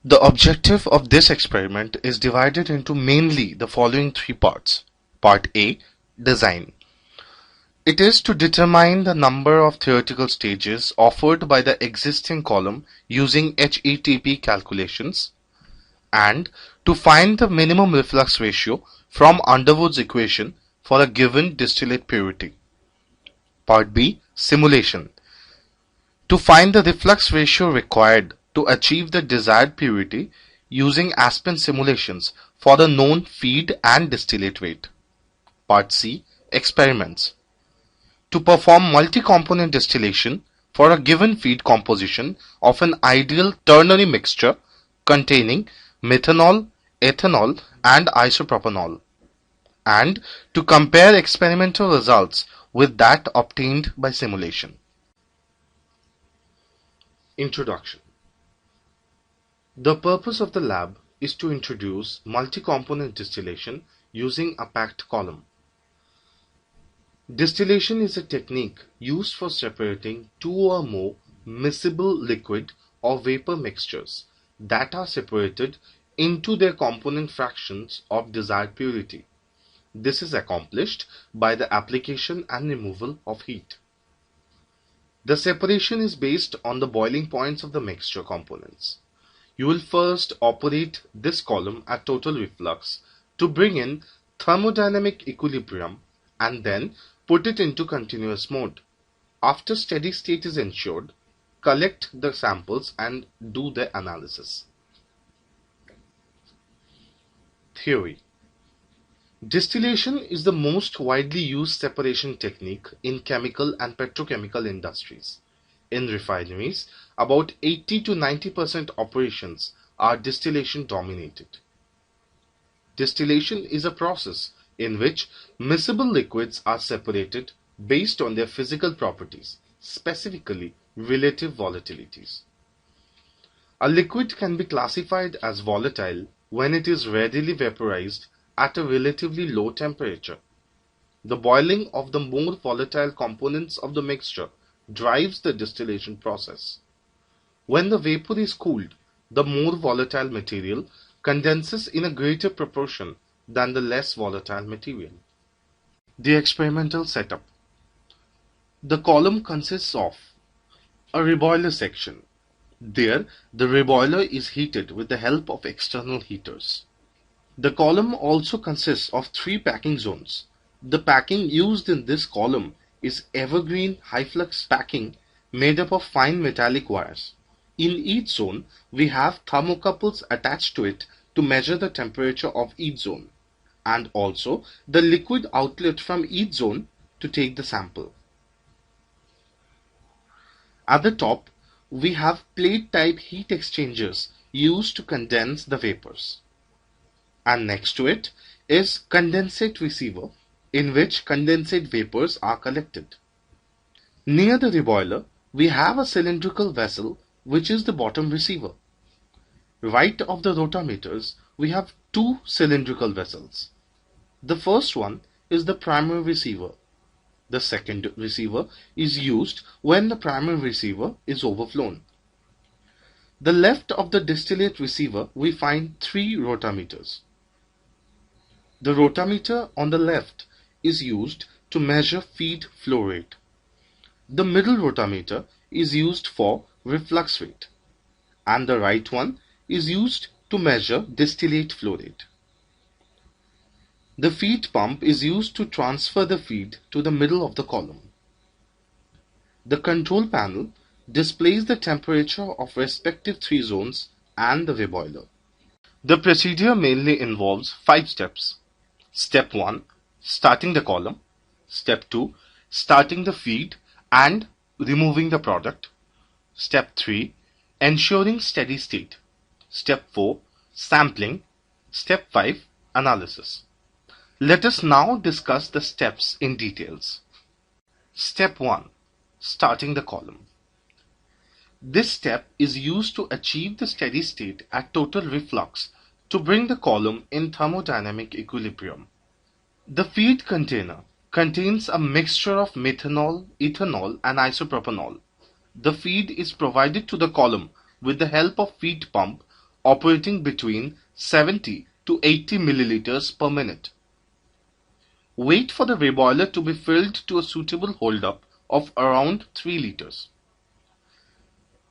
The objective of this experiment is divided into mainly the following three parts. Part A, design. It is to determine the number of theoretical stages offered by the existing column using HETP calculations and to find the minimum reflux ratio from Underwood's equation for a given distillate purity. Part B, simulation. To find the reflux ratio required to achieve the desired purity using Aspen simulations for the known feed and distillate rate. Part C, experiments. To perform multi-component distillation for a given feed composition of an ideal ternary mixture containing methanol, ethanol and isopropanol, and to compare experimental results with that obtained by simulation. Introduction. The purpose of the lab is to introduce multi-component distillation using a packed column. Distillation is a technique used for separating two or more miscible liquid or vapor mixtures that are separated into their component fractions of desired purity. This is accomplished by the application and removal of heat. The separation is based on the boiling points of the mixture components. You will first operate this column at total reflux to bring in thermodynamic equilibrium and then put it into continuous mode. After steady state is ensured, collect the samples and do the analysis. Theory. Distillation is the most widely used separation technique in chemical and petrochemical industries. In refineries, about 80 to 90% operations are distillation dominated. Distillation is a process in which miscible liquids are separated based on their physical properties, specifically relative volatilities. A liquid can be classified as volatile when it is readily vaporized at a relatively low temperature. The boiling of the more volatile components of the mixture drives the distillation process. When the vapor is cooled, the more volatile material condenses in a greater proportion than the less volatile material. The experimental setup. The column consists of a reboiler section. There, the reboiler is heated with the help of external heaters. The column also consists of three packing zones. The packing used in this column is evergreen high-flux packing made up of fine metallic wires. In each zone, we have thermocouples attached to it to measure the temperature of each zone, and also the liquid outlet from each zone to take the sample. At the top, we have plate-type heat exchangers used to condense the vapors. And next to it is condensate receiver, in which condensate vapors are collected. Near the reboiler, we have a cylindrical vessel which is the bottom receiver. Right of the rotameters, we have two cylindrical vessels. The first one is the primary receiver. The second receiver is used when the primary receiver is overflown. The left of the distillate receiver, we find three rotameters. The rotameter on the left is used to measure feed flow rate. The middle rotameter is used for reflux rate, and the right one is used to measure distillate flow rate. The feed pump is used to transfer the feed to the middle of the column. The control panel displays the temperature of respective three zones and the reboiler. The procedure mainly involves 5 steps. Step 1, starting the column. Step 2, starting the feed and removing the product. Step 3, ensuring steady state. Step 4, sampling. Step 5, analysis. Let us now discuss the steps in details. Step 1, starting the column. This step is used to achieve the steady state at total reflux to bring the column in thermodynamic equilibrium. The feed container contains a mixture of methanol, ethanol and isopropanol. The feed is provided to the column with the help of feed pump operating between 70 to 80 milliliters per minute. Wait for the reboiler to be filled to a suitable holdup of around 3 liters.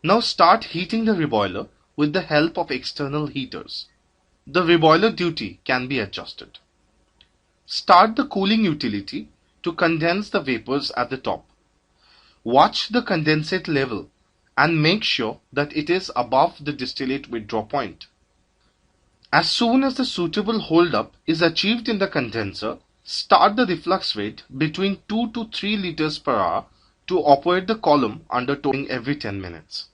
Now start heating the reboiler with the help of external heaters. The reboiler duty can be adjusted. Start the cooling utility to condense the vapors at the top. Watch the condensate level and make sure that it is above the distillate withdraw point. As soon as the suitable holdup is achieved in the condenser, start the reflux rate between 2 to 3 liters per hour to operate the column under toning every 10 minutes.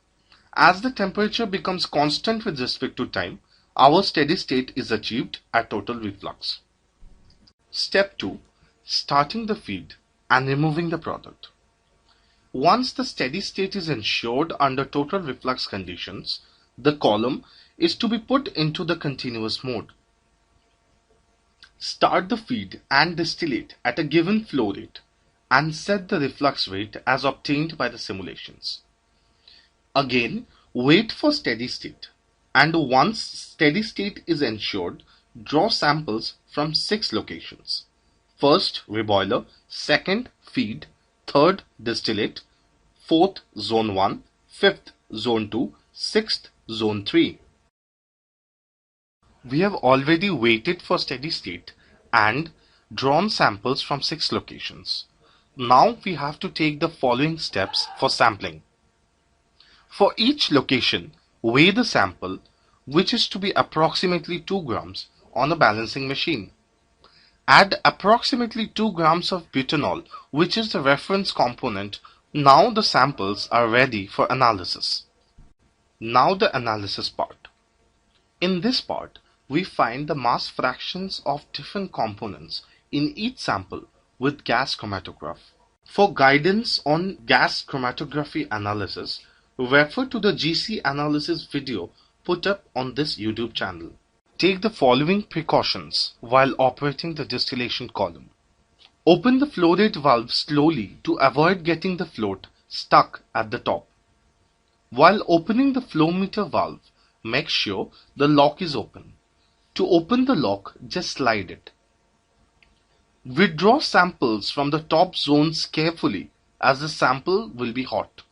As the temperature becomes constant with respect to time, our steady state is achieved at total reflux. Step 2. Starting the feed and removing the product. Once the steady state is ensured under total reflux conditions, the column is to be put into the continuous mode. Start the feed and distillate at a given flow rate and set the reflux rate as obtained by the simulations. Again, wait for steady state, and once steady state is ensured, draw samples from 6 locations. First, reboiler, second, feed, third, distillate, fourth, zone 1, fifth, zone 2, sixth, zone 3. We have already waited for steady state and drawn samples from 6 locations. Now we have to take the following steps for sampling. For each location, weigh the sample, which is to be approximately 2 grams, on a balancing machine. Add approximately 2 grams of butanol, which is the reference component. Now the samples are ready for analysis. Now the analysis part. In this part, we find the mass fractions of different components in each sample with gas chromatograph. For guidance on gas chromatography analysis, refer to the GC analysis video put up on this YouTube channel. Take the following precautions while operating the distillation column. Open the flow rate valve slowly to avoid getting the float stuck at the top. While opening the flow meter valve, make sure the lock is open. To open the lock, just slide it. Withdraw samples from the top zones carefully as the sample will be hot.